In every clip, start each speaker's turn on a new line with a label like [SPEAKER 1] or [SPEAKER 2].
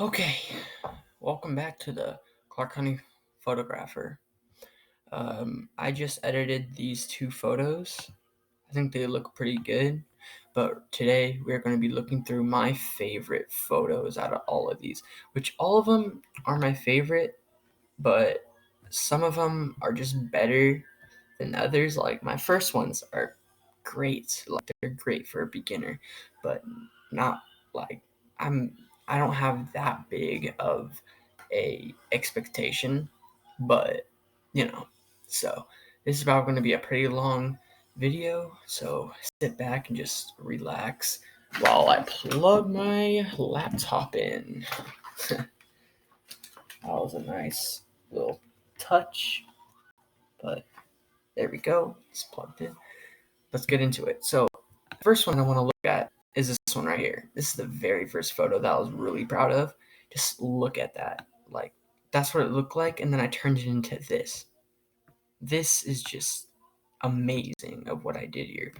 [SPEAKER 1] Okay, welcome back to the Clark County Photographer. I just edited these two photos. I think they look pretty good, but today we're going to be looking through my favorite photos out of all of these, which all of them are my favorite, but some of them are just better than others. Like my first ones are great, like they're great for a beginner, but not like I'm I don't have that big of a expectation, but you know, so this is probably going to be a pretty long video, so sit back and just relax while I plug my laptop in. That was a nice little touch, but there we go. It's plugged in. Let's get into it. So, the first one I want to look at is this one right here. This is the very first photo that I was really proud of. Just look at that. Like, that's what it looked like, and then I turned it into this. This is just amazing of what I did here.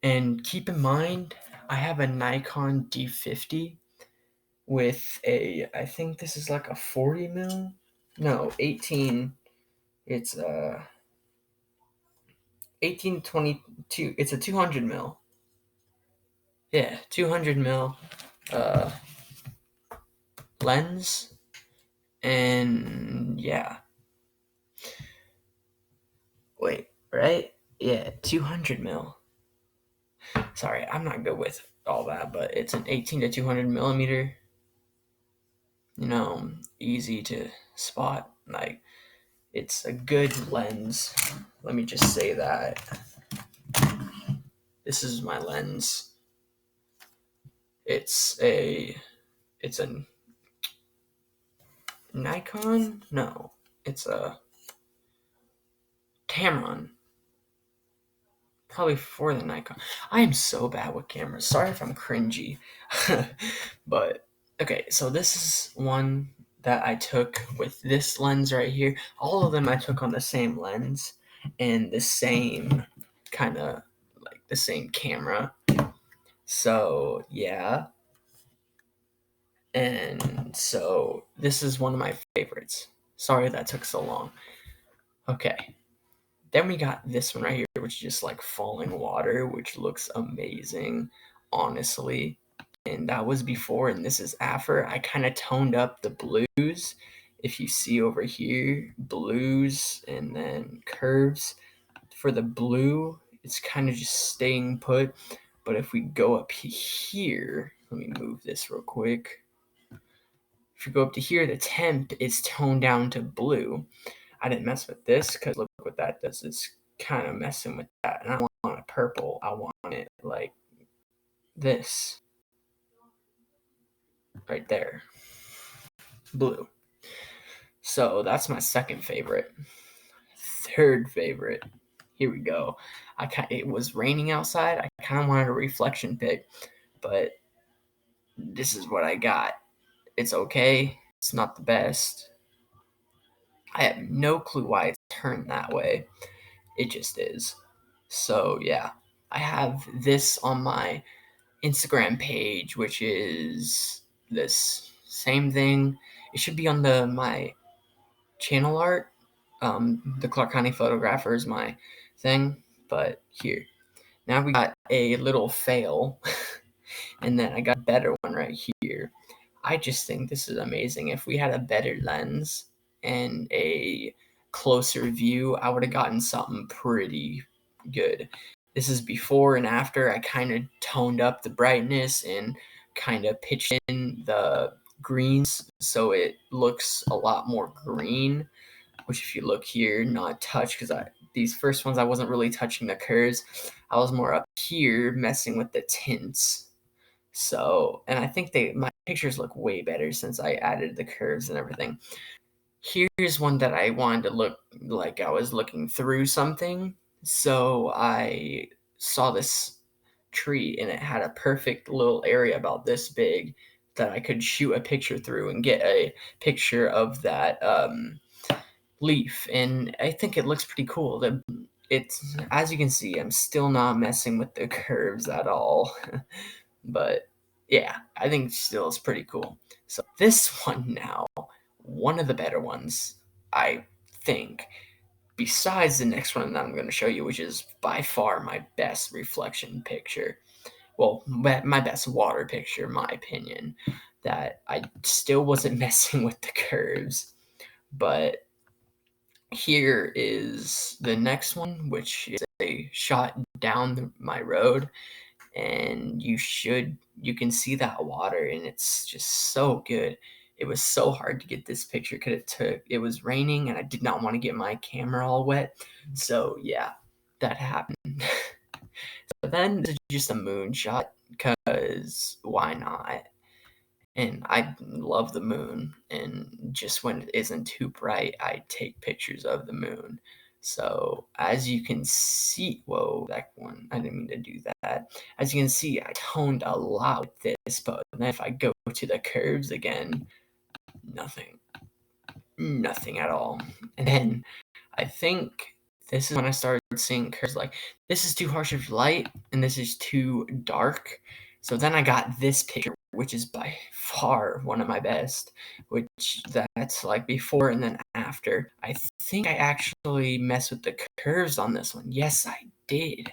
[SPEAKER 1] And keep in mind, I have a Nikon D50 with I think this is like a 40 mil. No, 18. It's 1822. It's a 200 mil. Yeah, 200 mil uh, lens, and yeah. Wait, right? Yeah, 200 mil. Sorry, I'm not good with all that, but it's an 18 to 200 millimeter. Easy to spot. Like, it's a good lens. Let me just say that. This is my lens. It's a Nikon? No, it's a Tamron. Probably for the Nikon. I am so bad with cameras. Sorry if I'm cringy. But okay, so this is one that I took with this lens right here. All of them I took on the same lens and the same kind of like the same camera. So, yeah. And so this is one of my favorites. Sorry that took so long. Okay. Then we got this one right here, which is just like falling water, which looks amazing, honestly. And that was before, and this is after. I kind of toned up the blues. If you see over here, blues and then curves. For the blue, it's kind of just staying put. But if we go up here, let me move this real quick. If you go up to here, the temp is toned down to blue. I didn't mess with this because look what that does. It's kind of messing with that. And I want it purple. I want it like this. Right there. Blue. So that's my second favorite. Third favorite. Here we go. It was raining outside. I kind of wanted a reflection pic, but this is what I got. It's okay. It's not the best. I have no clue why it's turned that way. It just is. So yeah, I have this on my Instagram page, which is this same thing. It should be on my channel art. The Clark County Photographer is my thing, but here. Now we got a little fail, and then I got a better one right here. I just think this is amazing. If we had a better lens and a closer view, I would have gotten something pretty good. This is before and after. I kind of toned up the brightness and kind of pitched in the greens so it looks a lot more green, which if you look here, not touch, because these first ones I wasn't really touching the curves. I was more up here messing with the tints. So, and I think my pictures look way better since I added the curves and everything. Here's one that I wanted to look like I was looking through something. So I saw this tree and it had a perfect little area about this big that I could shoot a picture through and get a picture of that leaf. And I think it looks pretty cool. It's, as you can see, I'm still not messing with the curves at all. But yeah, I think still is pretty cool. So this one now, one of the better ones, I think, besides the next one that I'm going to show you, which is by far my best reflection picture. Well, my best water picture, in my opinion, that I still wasn't messing with the curves. But here is the next one, which is a shot down my road, and you can see that water, and it's just so good. It was so hard to get this picture because it was raining, and I did not want to get my camera all wet. So yeah, that happened. So then this is just a moonshot because why not? And I love the moon, and just when it isn't too bright, I take pictures of the moon. So as you can see, whoa, that one, I didn't mean to do that. As you can see, I toned a lot with this, but then if I go to the curves again, nothing, nothing at all. And then I think this is when I started seeing curves like this is too harsh of light and this is too dark. So then I got this picture, which is by far one of my best, which that's like before and then after. I think I actually messed with the curves on this one. Yes, I did.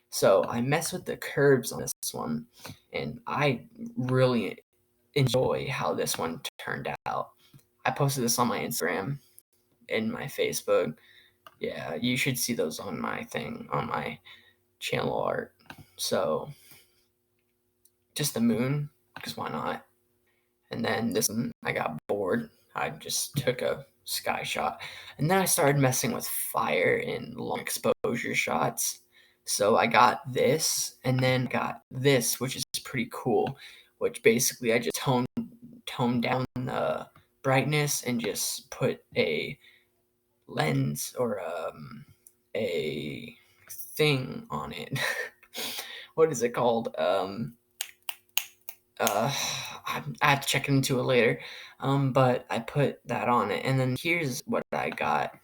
[SPEAKER 1] So I messed with the curves on this one, and I really enjoy how this one turned out. I posted this on my Instagram and my Facebook. Yeah, you should see those on my thing, on my channel art. So, just the moon, because why not? And then this one, I got bored. I just took a sky shot. And then I started messing with fire and long exposure shots. So I got this, and then got this, which is pretty cool, which basically I just toned down the brightness and just put a lens or a thing on it. What is it called? I have to check into it later. But I put that on it, and then here's what I got.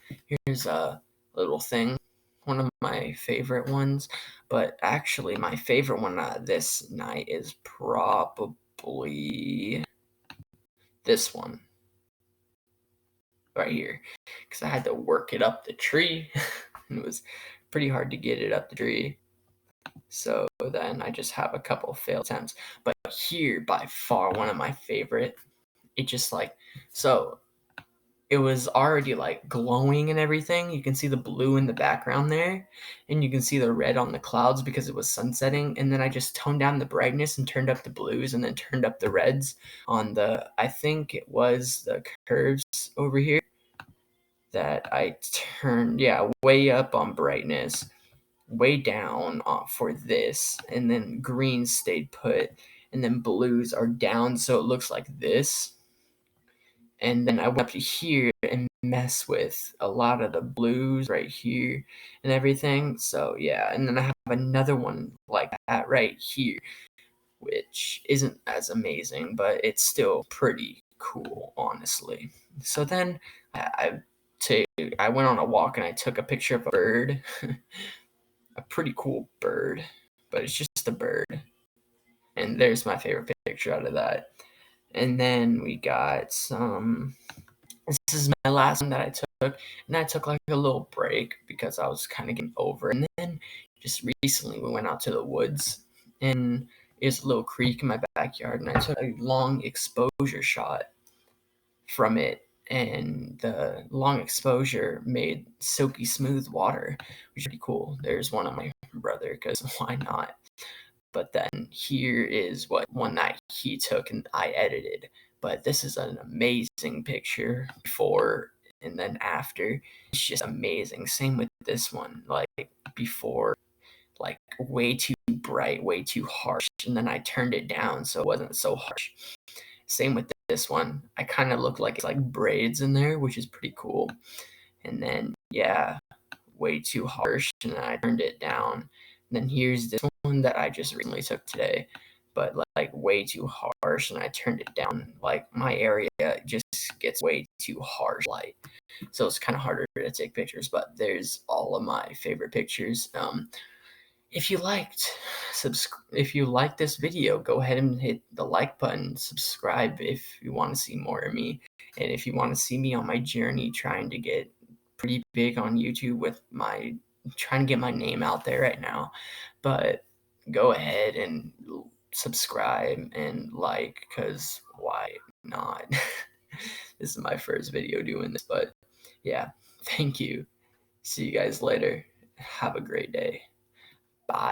[SPEAKER 1] Here's a little thing, one of my favorite ones. But actually, my favorite one this night is probably this one right here, because I had to work it up the tree. And it was pretty hard to get it up the tree. So then I just have a couple failed attempts. But here, by far, one of my favorite. It just like, so it was already like glowing and everything. You can see the blue in the background there, and you can see the red on the clouds because it was sunsetting. And then I just toned down the brightness and turned up the blues and then turned up the reds on the, I think it was the curves over here that I turned, yeah, way up on brightness, way down for this, and then green stayed put, and then blues are down, so it looks like this. And then I went up to here and mess with a lot of the blues right here and everything. So yeah, and then I have another one like that right here, which isn't as amazing, but it's still pretty cool, honestly. So then I, I, I went on a walk and I took a picture of a bird, a pretty cool bird, but it's just a bird. And there's my favorite picture out of that. And then we got some. This is my last one that I took, and I took like a little break because I was kind of getting over. And then just recently, we went out to the woods, and there's a little creek in my backyard, and I took a long exposure shot from it, and the long exposure made silky smooth water, which is pretty cool. There's one of my brother, because why not? But then here is one that he took and I edited. But this is an amazing picture before and then after. It's just amazing. Same with this one. Like before, like way too bright, way too harsh. And then I turned it down so it wasn't so harsh. Same with this one. I kind of look like it's like braids in there, which is pretty cool. And then, yeah, way too harsh, and then I turned it down. And then here's this one that I just recently took today, but like way too harsh, and I turned it down. Like my area just gets way too harsh light, so it's kind of harder to take pictures. But there's all of my favorite pictures. if you liked this video, go ahead and hit the like button, subscribe if you want to see more of me, and if you want to see me on my journey trying to get pretty big on YouTube with my trying to get my name out there right now. But go ahead and subscribe and like, because why not? This is my first video doing this, but yeah, thank you. See you guys later. Have a great day.